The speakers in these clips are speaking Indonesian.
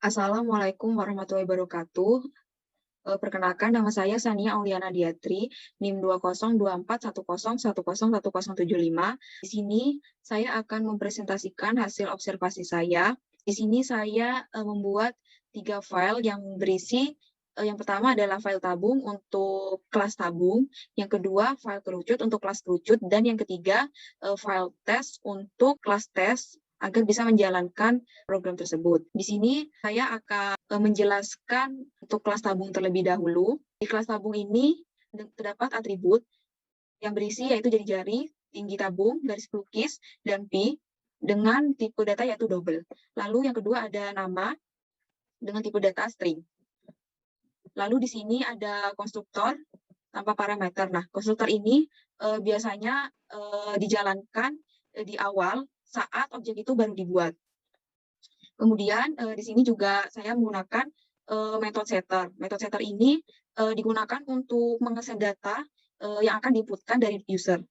Assalamualaikum warahmatullahi wabarakatuh. Perkenalkan nama saya Sania Auliana Diatri, NIM 202410101075. Di sini saya akan mempresentasikan hasil observasi saya. Di sini saya membuat 3 file yang berisi yang pertama adalah file tabung untuk kelas tabung, yang kedua file kerucut untuk kelas kerucut, dan yang ketiga file tes untuk kelas tes agar bisa menjalankan program tersebut. Di sini saya akan menjelaskan untuk kelas tabung terlebih dahulu. Di kelas tabung ini terdapat atribut yang berisi yaitu jari-jari, tinggi tabung, garis pelukis, dan pi dengan tipe data yaitu double. Lalu yang kedua ada nama dengan tipe data string. Lalu di sini ada konstruktor tanpa parameter. Nah, konstruktor ini biasanya dijalankan di awal saat objek itu baru dibuat. Kemudian di sini juga saya menggunakan metode setter. Metode setter ini digunakan untuk mengeset data yang akan diinputkan dari user.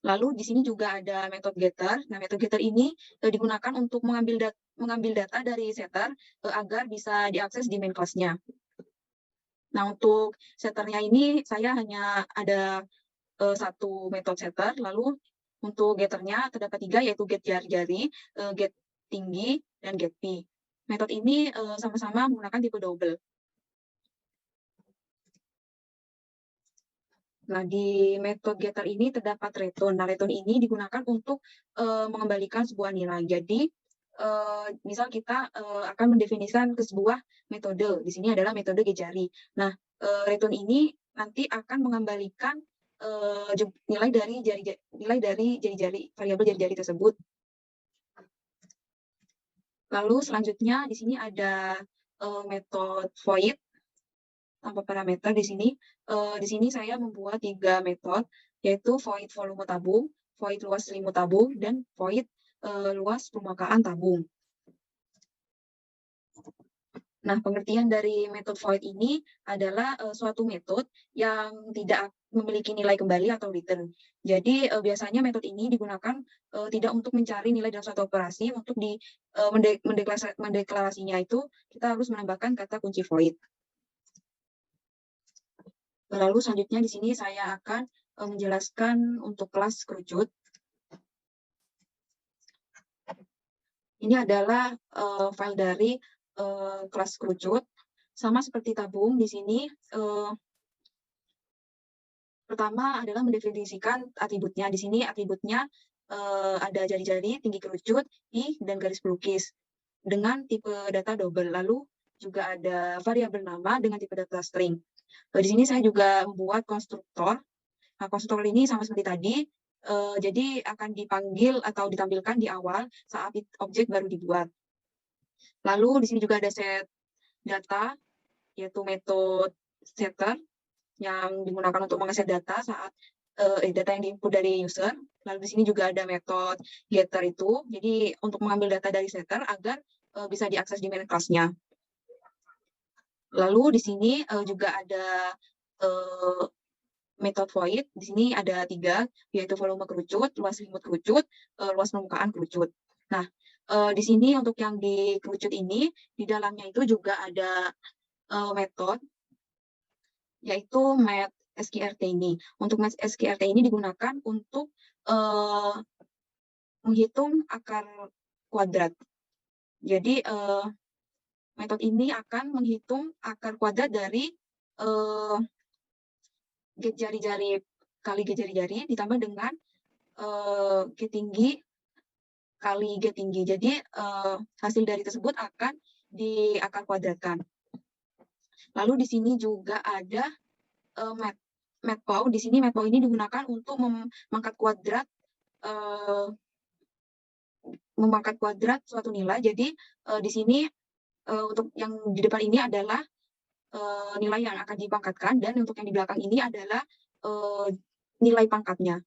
Lalu di sini juga ada metode getter. Nah, metode getter ini digunakan untuk mengambil data dari setter agar bisa diakses di main class-nya. Nah, untuk setternya ini saya hanya ada satu metode setter. Lalu untuk getternya terdapat 3, yaitu get jari-jari, get tinggi, dan get pi. Metode ini sama-sama menggunakan tipe double. Nah, di metode getter ini terdapat return. Nah, return ini digunakan untuk mengembalikan sebuah nilai. Jadi, misal kita akan mendefinisikan ke sebuah metode. Di sini adalah metode get jari. Nah, return ini nanti akan mengembalikan nilai dari jari-jari, variabel jari-jari tersebut. Lalu selanjutnya di sini ada metode void tanpa parameter. Di sini saya membuat 3 metode, yaitu void volume tabung, void luas selimut tabung, dan void luas permukaan tabung. Nah, pengertian dari metode void ini adalah suatu metode yang tidak memiliki nilai kembali atau return. Jadi biasanya metode ini digunakan tidak untuk mencari nilai dalam suatu operasi. Untuk mendeklarasinya itu kita harus menambahkan kata kunci void. Lalu selanjutnya di sini saya akan menjelaskan untuk kelas kerucut. Ini adalah file dari kelas kerucut. Sama seperti tabung, di sini pertama adalah mendefinisikan atributnya. Di sini atributnya ada jari-jari, tinggi kerucut, i, dan garis pelukis dengan tipe data double. Lalu juga ada variabel nama dengan tipe data string. Di sini saya juga membuat konstruktor. Nah, konstruktor ini sama seperti tadi, jadi akan dipanggil atau ditampilkan di awal saat objek baru dibuat. Lalu di sini juga ada set data, yaitu metode setter yang digunakan untuk mengeset data saat data yang diinput dari user. Lalu di sini juga ada metode getter itu, jadi untuk mengambil data dari setter agar bisa diakses di main class-nya. Lalu di sini juga ada metode void. Di sini ada 3, yaitu volume kerucut, luas selimut kerucut, luas permukaan kerucut. Nah, di sini untuk yang di kerucut ini, di dalamnya itu juga ada metode, yaitu met SQRT ini. Untuk met SQRT ini digunakan untuk menghitung akar kuadrat. Jadi, metode ini akan menghitung akar kuadrat dari get jari-jari kali get jari-jari ditambah dengan get tinggi kali get tinggi. Jadi hasil dari tersebut akan diakar kuadratkan. Lalu di sini juga ada matplow. Di sini matplow ini digunakan untuk memangkat kuadrat suatu nilai. Jadi di sini untuk yang di depan ini adalah nilai yang akan dipangkatkan, dan untuk yang di belakang ini adalah nilai pangkatnya.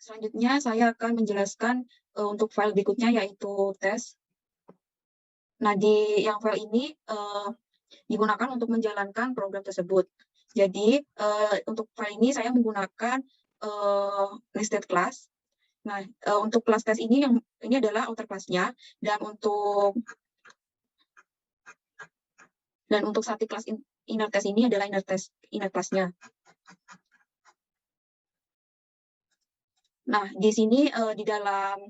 Selanjutnya saya akan menjelaskan untuk file berikutnya, yaitu tes. Nah, di yang file ini digunakan untuk menjalankan program tersebut. Jadi untuk file ini saya menggunakan nested class. Nah, untuk kelas tes ini ini adalah outer class-nya, dan untuk static class inner test ini adalah inner class-nya. Nah, di sini di dalam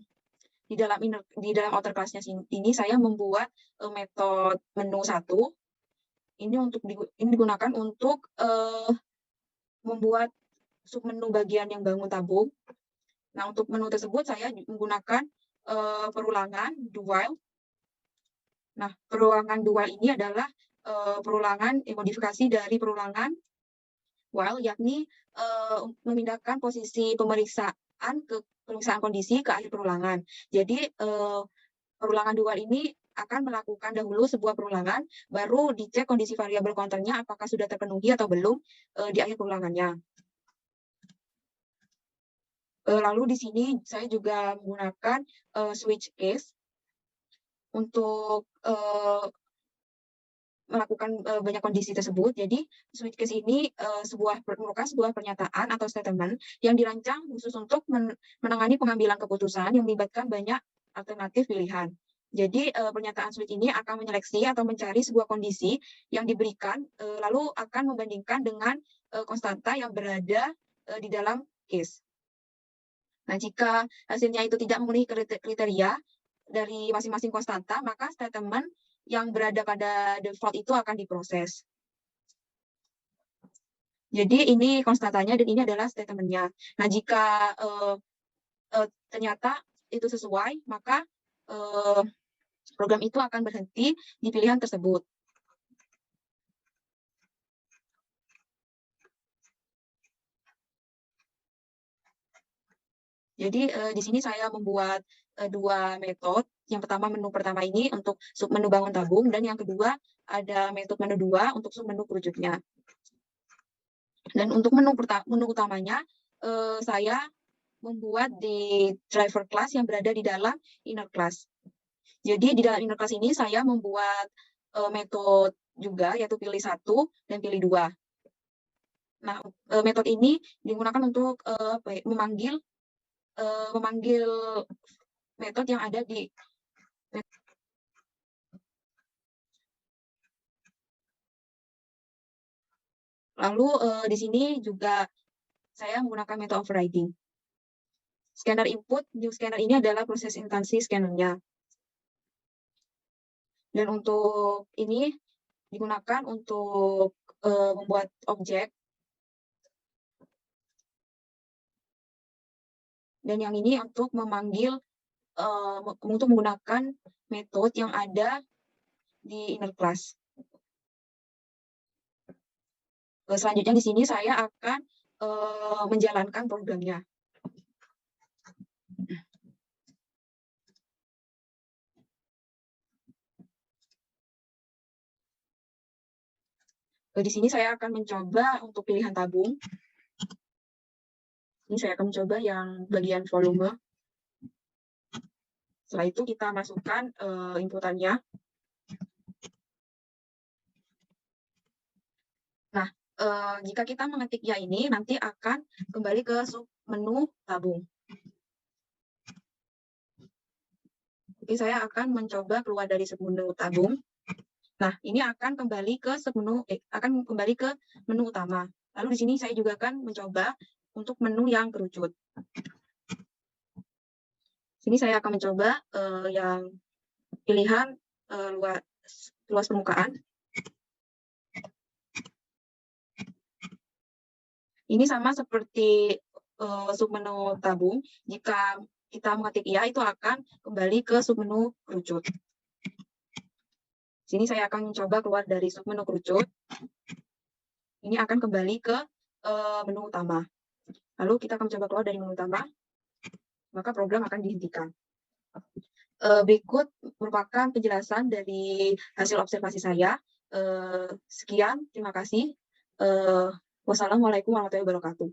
outer class-nya ini saya membuat metode menu 1. Ini digunakan untuk membuat submenu bagian yang bangun tabung. Nah, untuk menu tersebut saya menggunakan perulangan do while. Nah, perulangan do while ini adalah modifikasi dari perulangan while, yakni memindahkan posisi pemeriksaan kondisi ke akhir perulangan. Jadi, perulangan do while ini akan melakukan dahulu sebuah perulangan, baru dicek kondisi variabel counternya apakah sudah terpenuhi atau belum di akhir perulangannya. Lalu di sini saya juga menggunakan switch case untuk melakukan banyak kondisi tersebut. Jadi switch case ini merupakan sebuah pernyataan atau statement yang dirancang khusus untuk menangani pengambilan keputusan yang melibatkan banyak alternatif pilihan. Jadi pernyataan switch ini akan menyeleksi atau mencari sebuah kondisi yang diberikan, lalu akan membandingkan dengan konstanta yang berada di dalam case. Nah, jika hasilnya itu tidak memenuhi kriteria dari masing-masing konstanta, maka statement yang berada pada default itu akan diproses. Jadi ini konstantanya dan ini adalah statement-nya. Nah, jika ternyata itu sesuai, maka program itu akan berhenti di pilihan tersebut. Jadi di sini saya membuat dua metode. Yang pertama menu pertama ini untuk submenu bangun tabung, dan yang kedua ada metode menu 2 untuk submenu kerucutnya. Dan untuk menu utamanya saya membuat di driver class yang berada di dalam inner class. Jadi di dalam inner class ini saya membuat metode juga, yaitu pilih 1 dan pilih 2. Nah, metode ini digunakan untuk memanggil metode yang ada di lalu di sini juga saya menggunakan metode overriding. Scanner input, new scanner ini adalah proses instansi scannernya. Dan untuk ini digunakan untuk membuat objek. Dan yang ini untuk memanggil, untuk menggunakan metode yang ada di inner class. Selanjutnya di sini saya akan menjalankan programnya. Di sini saya akan mencoba untuk pilihan tabung. Ini saya akan mencoba yang bagian volume. Setelah itu kita masukkan inputannya. Nah, jika kita mengetik ya ini, nanti akan kembali ke submenu tabung. Oke, saya akan mencoba keluar dari submenu tabung. Nah, ini akan kembali ke menu utama. Lalu di sini saya juga akan mencoba untuk menu yang kerucut. Sini saya akan mencoba yang pilihan luas permukaan. Ini sama seperti submenu tabung. Jika kita mengetik iya, itu akan kembali ke submenu kerucut. Sini saya akan mencoba keluar dari submenu kerucut. Ini akan kembali ke menu utama. Lalu kita akan mencoba keluar dari menu utama, maka program akan dihentikan. Berikut merupakan penjelasan dari hasil observasi saya. Sekian, terima kasih. Wassalamualaikum warahmatullahi wabarakatuh.